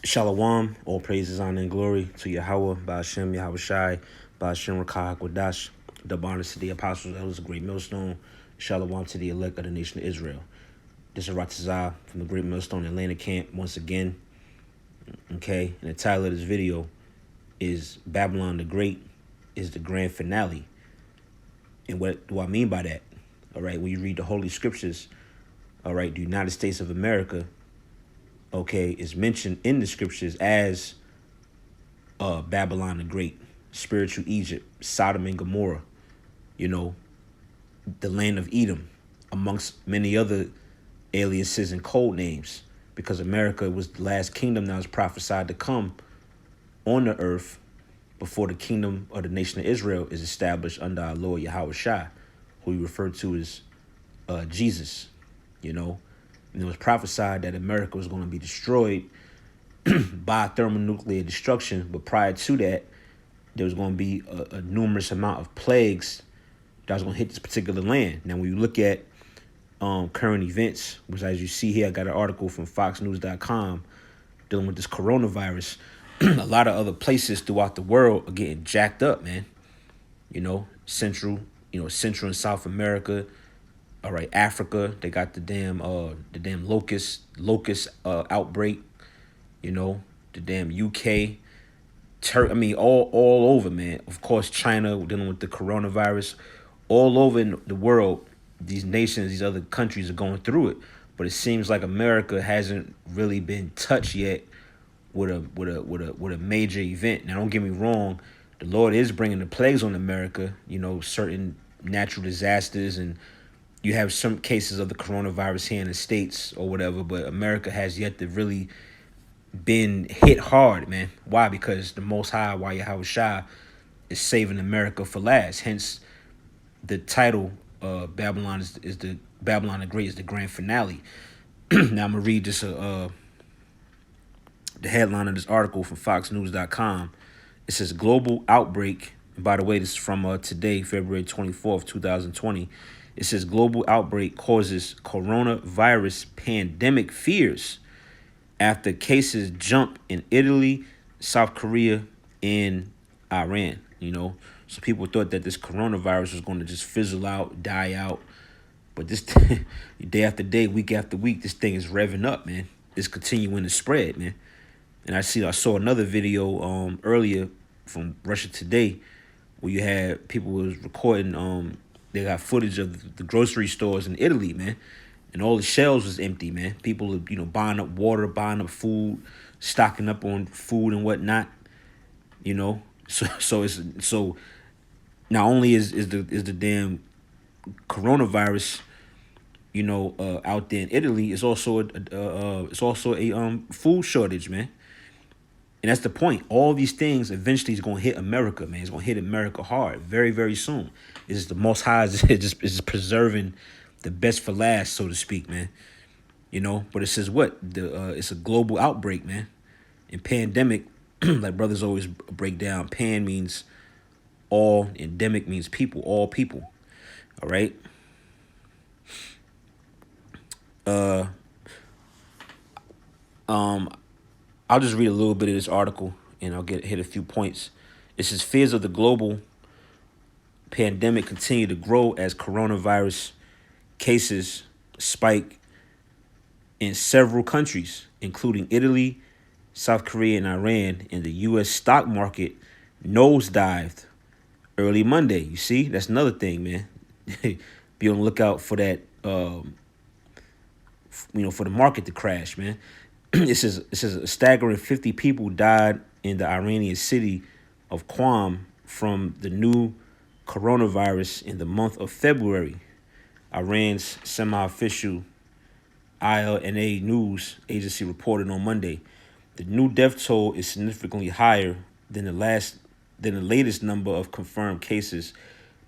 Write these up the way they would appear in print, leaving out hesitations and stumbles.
Shalom, all praises, honor, and glory to Yahweh, Ba'ashem, Yahweh Shai, Ba'ashem, Rakah, Hakwadash, double honors to the apostles, elders, a great millstone, Shalom to the elect of the nation of Israel. This is Ratazah from the Great Millstone Atlanta camp once again. Okay, and the title of this video is Babylon the Great is the grand finale. And what do I mean by that? All right, when you read the Holy Scriptures, all right, the United States of America, okay, is mentioned in the Scriptures as Babylon the Great, spiritual Egypt, Sodom and Gomorrah, you know, the land of Edom, amongst many other aliases and code names, because America was the last kingdom that was prophesied to come on the earth before the kingdom of the nation of Israel is established under our Lord Yahweh Shai, who we refer to as Jesus, you know. And it was prophesied that America was going to be destroyed by thermonuclear destruction, but prior to that, there was going to be a numerous amount of plagues that was going to hit this particular land. Now, when you look at current events, which as you see here, I got an article from FoxNews.com dealing with this coronavirus. A lot of other places throughout the world are getting jacked up, man. You know, Central and South America. All right, Africa, they got the damn locust outbreak. You know, the damn UK, all over, man. Of course, China dealing with the coronavirus. All over in the world, these nations, these other countries are going through it. But it seems like America hasn't really been touched yet with a major event. Now, don't get me wrong, the Lord is bringing the plagues on America. You know, certain natural disasters, and you have some cases of the coronavirus here in the States or whatever. But America has yet to really been hit hard, man. Why? Because the Most High, Yahweh Shai, is saving America for last. Hence, the title Babylon is the Babylon the Great is the grand finale. Now I'm gonna read this the headline of this article from FoxNews.com. It says global outbreak. And by the way, this is from today, February 24th, 2020. It says global outbreak causes coronavirus pandemic fears after cases jump in Italy, South Korea, and Iran. You know, so people thought that this coronavirus was going to just fizzle out, die out. But this day after day, week after week, this thing is revving up, man. It's continuing to spread, man. And I saw another video earlier from Russia Today where you had people was recording. They got footage of the grocery stores in Italy, man. And all the shelves was empty, man. People are, buying up water, buying up food, stocking up on food and whatnot. You know, so not only is the damn coronavirus, out there in Italy, it's also a food shortage, man. And that's the point. All these things eventually is gonna hit America, man. It's gonna hit America hard, very, very soon. It's the Most High is just preserving the best for last, so to speak, man. You know, but it says what? It's a global outbreak, man. And pandemic, like brothers always break down, pan means all, endemic means people, all people. All right. I'll just read a little bit of this article and I'll hit a few points. It says fears of the global pandemic continue to grow as coronavirus cases spike in several countries, including Italy, South Korea, and Iran, and the U.S. stock market nosedived early Monday. You see, that's another thing, man. Be on the lookout for that, for the market to crash, man. It says a staggering 50 people died in the Iranian city of Qom from the new coronavirus in the month of February. Iran's semi-official ILNA news agency reported on Monday. The new death toll is significantly higher than the latest number of confirmed cases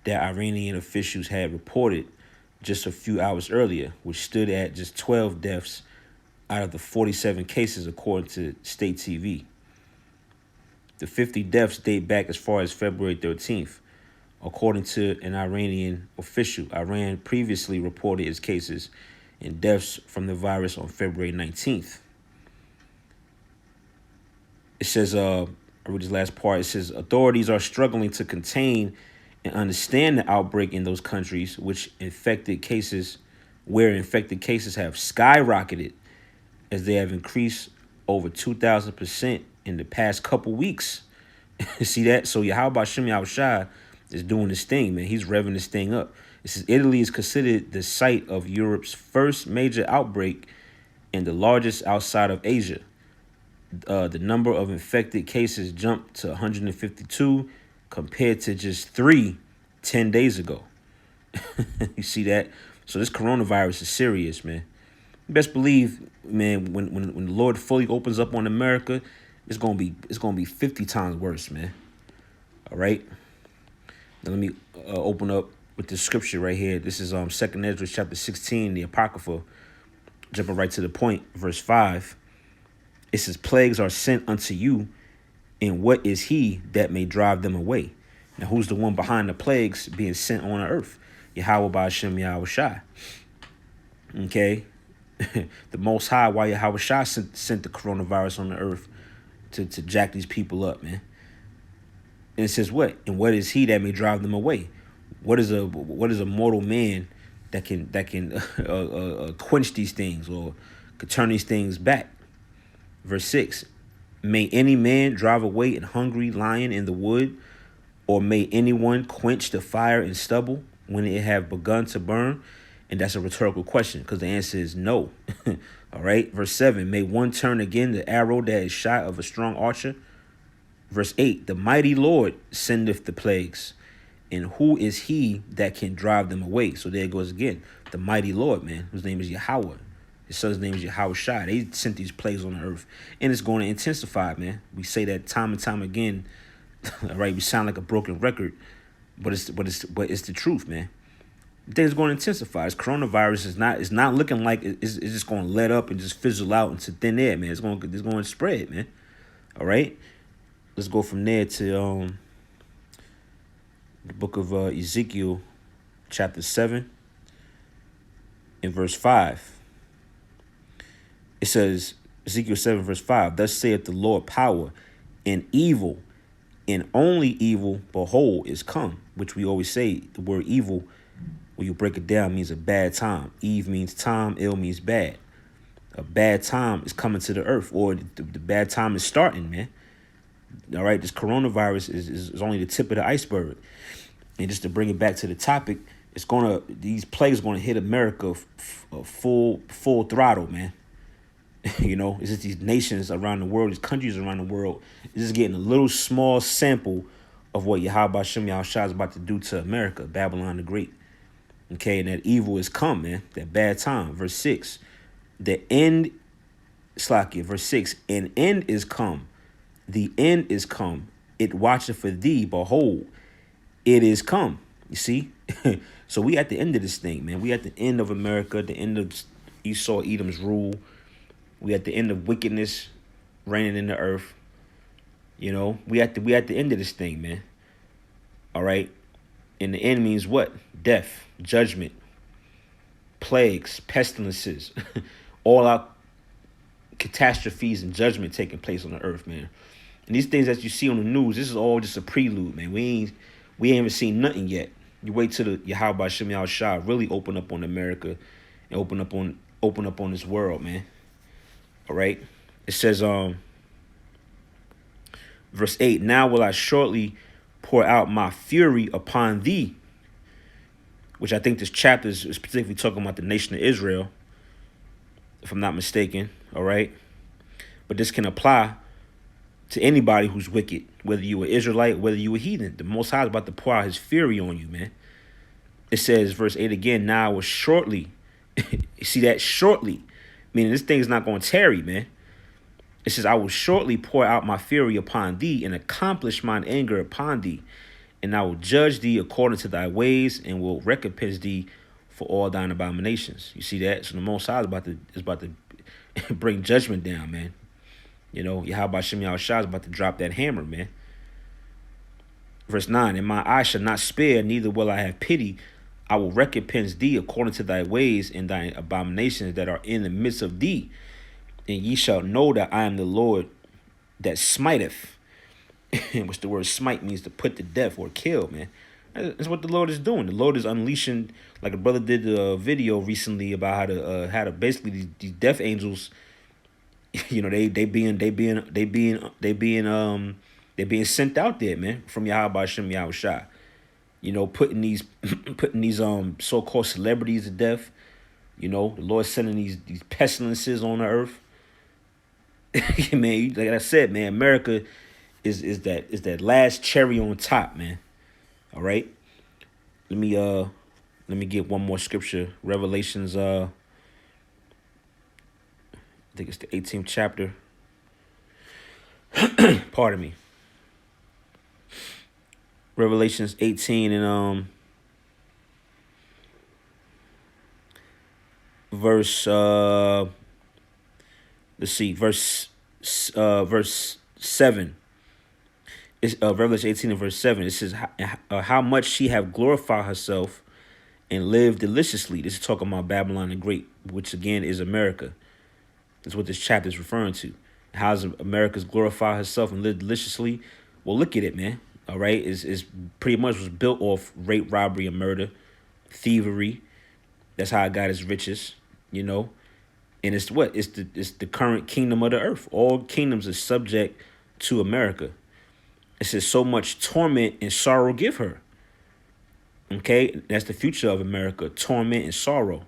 that Iranian officials had reported just a few hours earlier, which stood at just 12 deaths out of the 47 cases, according to state TV. The 50 deaths date back as far as February 13th. According to an Iranian official, Iran previously reported its cases and deaths from the virus on February 19th. It says, I read this last part. It says authorities are struggling to contain and understand the outbreak in those countries, where infected cases have skyrocketed as they have increased over 2,000% in the past couple weeks. See that? So Yahweh Shem Yahushua is doing this thing, man. He's revving this thing up. It says Italy is considered the site of Europe's first major outbreak and the largest outside of Asia. The number of infected cases jumped to 152 compared to just 10 days ago. You see that? So this coronavirus is serious, man. You best believe, man, when the Lord fully opens up on America, it's gonna be 50 times worse, man. All right. Now let me open up with the scripture right here. This is 2nd Ezra chapter 16, the Apocrypha. Jumping right to the point, verse 5. It says, plagues are sent unto you, and what is he that may drive them away? Now, who's the one behind the plagues being sent on the earth? Yahweh Ba'ashem Yahweh Shai. Okay? The Most High, why Yahweh Shai sent the coronavirus on the earth to jack these people up, man. And it says what? And what is he that may drive them away? What is a mortal man that can quench these things or could turn these things back? Verse 6, may any man drive away an hungry lion in the wood, or may anyone quench the fire in stubble when it have begun to burn? And that's a rhetorical question because the answer is no. All right. Verse 7, may one turn again the arrow that is shot of a strong archer? Verse 8, the mighty Lord sendeth the plagues, and who is he that can drive them away? So there it goes again. The mighty Lord, man, whose name is Yahweh. His son's name is Yahweh Shai. They sent these plagues on the earth, and it's going to intensify, man. We say that time and time again. All right, we sound like a broken record, but it's the truth, man. Things going to intensify. This coronavirus is not looking like it's just going to let up and just fizzle out into thin air, man. It's going to spread, man. All right, let's go from there to the book of Ezekiel, chapter 7, and verse 5. It says, Ezekiel 7, verse 5, thus saith the Lord power, and evil, and only evil, behold, is come. Which we always say, the word evil, when you break it down, means a bad time. Eve means time, ill means bad. A bad time is coming to the earth, or the bad time is starting, man. All right, this coronavirus is only the tip of the iceberg. And just to bring it back to the topic, these plagues are gonna hit America full throttle, man. You know, it's just these nations around the world, these countries around the world, is just getting a little small sample of what Yahweh Shem Yahushua is about to do to America, Babylon the Great. Okay, and that evil is come, man. That bad time. Verse 6. The end, Slakia, verse 6. An end is come. The end is come. It watcheth for thee. Behold, it is come. You see? So we at the end of this thing, man. We at the end of America, the end of Esau, Edom's rule. We at the end of wickedness reigning in the earth. You know, we at the end of this thing, man. All right. And the end means what? Death, judgment, plagues, pestilences, all out catastrophes and judgment taking place on the earth, man. And these things that you see on the news, this is all just a prelude, man. We ain't even seen nothing yet. You wait till the Yahweh Shem Yahushua really open up on America and open up on this world, man. All right. It says, verse 8, now will I shortly pour out my fury upon thee, which I think this chapter is specifically talking about the nation of Israel, if I'm not mistaken. All right. But this can apply to anybody who's wicked, whether you were Israelite, whether you were heathen. The Most High is about to pour out his fury on you, man. It says, verse 8 again, now will shortly, you see that? Shortly, meaning this thing is not going to tarry, man. It says, I will shortly pour out my fury upon thee and accomplish mine anger upon thee. And I will judge thee according to thy ways and will recompense thee for all thine abominations. You see that? So the Most High is about to bring judgment down, man. You know, Yahweh Shem Yahushua is about to drop that hammer, man. Verse 9, and my eye shall not spare, neither will I have pity. I will recompense thee according to thy ways and thy abominations that are in the midst of thee. And ye shall know that I am the Lord that smiteth, which the word smite means to put to death or kill, man. That's what the Lord is doing. The Lord is unleashing, like a brother did a video recently about how to basically these death angels, they being sent out there, man, from Yahweh Shem Yahushua. Putting these putting these so called celebrities to death. The Lord sending these pestilences on the earth. Man, like I said, man, America is that last cherry on top, man. All right. Let me get one more scripture. Revelations, I think it's the 18th chapter. Pardon me. Revelations 18 and verse let's see, verse 7. It's Revelation 18 and verse 7. It says how much she have glorified herself and lived deliciously. This is talking about Babylon the Great, which again is America. That's what this chapter is referring to. How's America's glorified herself and lived deliciously? Well, look at it, man. All right, is pretty much was built off rape, robbery, and murder, thievery. That's how it got its riches, And it's what? It's the current kingdom of the earth. All kingdoms are subject to America. It says so much torment and sorrow give her. Okay, that's the future of America: torment and sorrow.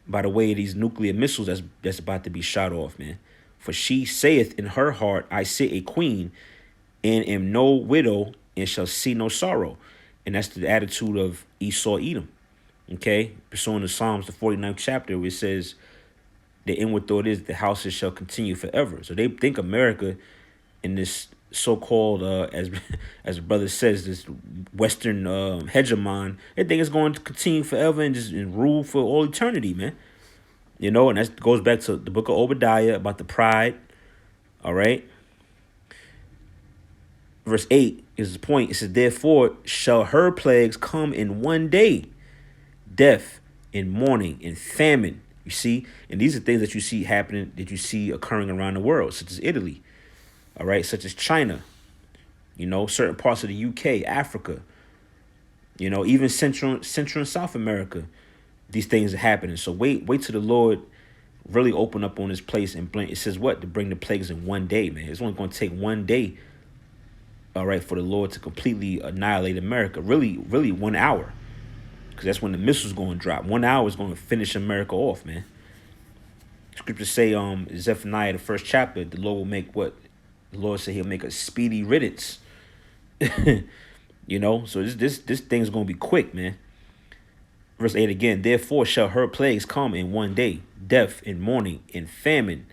By the way, these nuclear missiles that's about to be shot off, man. For she saith in her heart, I sit a queen, and am no widow, and shall see no sorrow. And that's the attitude of Esau Edom. Okay, pursuing the Psalms, the 49th chapter, where it says the inward thought is the houses shall continue forever. So they think America in this so-called, as brother says, this Western hegemon, they think it's going to continue forever and rule for all eternity, man. And that goes back to the book of Obadiah about the pride. All right. Verse 8 is the point. It says, therefore shall her plagues come in one day, death and mourning and famine. You see, and these are things that you see happening, that you see occurring around the world, such as Italy. All right, such as China, certain parts of the UK, Africa, even Central and South America. These things are happening. So wait till the Lord really open up on this place and blink. It says what? To bring the plagues in one day, man. It's only going to take one day, all right, for the Lord to completely annihilate America. Really 1 hour, because that's when the missiles going to drop. 1 hour is going to finish America off, man. Scriptures say, Zephaniah, the first chapter, the Lord will make what? The Lord said he'll make a speedy riddance. So this thing's going to be quick, man. Verse 8 again, therefore shall her plagues come in one day, death and mourning and famine,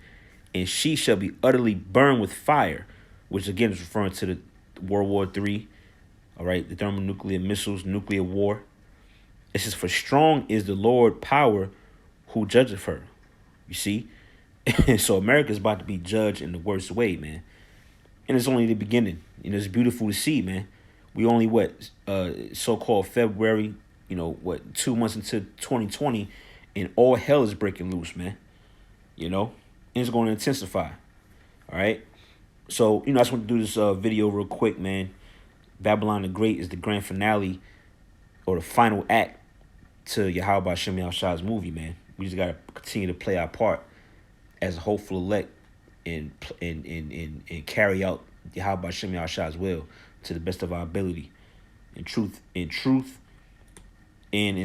and she shall be utterly burned with fire, which again is referring to the World War III, all right, the thermonuclear missiles, nuclear war. It says, for strong is the Lord power who judgeth her. You see? So America's about to be judged in the worst way, man. And it's only the beginning. It's beautiful to see, man. We only, so-called February, 2 months into 2020, and all hell is breaking loose, man. And it's going to intensify. All right? So, I just want to do this video real quick, man. Babylon the Great is the grand finale or the final act to Yahweh Shem Yahushua's movie, man. We just got to continue to play our part as a hopeful elect and carry out Yahweh Shem Yahushua's will to the best of our ability, in truth, and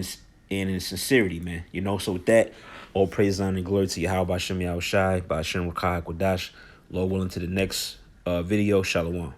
in sincerity, man. So with that, all praise, honor, and glory to Yahweh Shem Yahushua, by Hashem Rakah Kodash. Lord willing, to the next video. Shalom.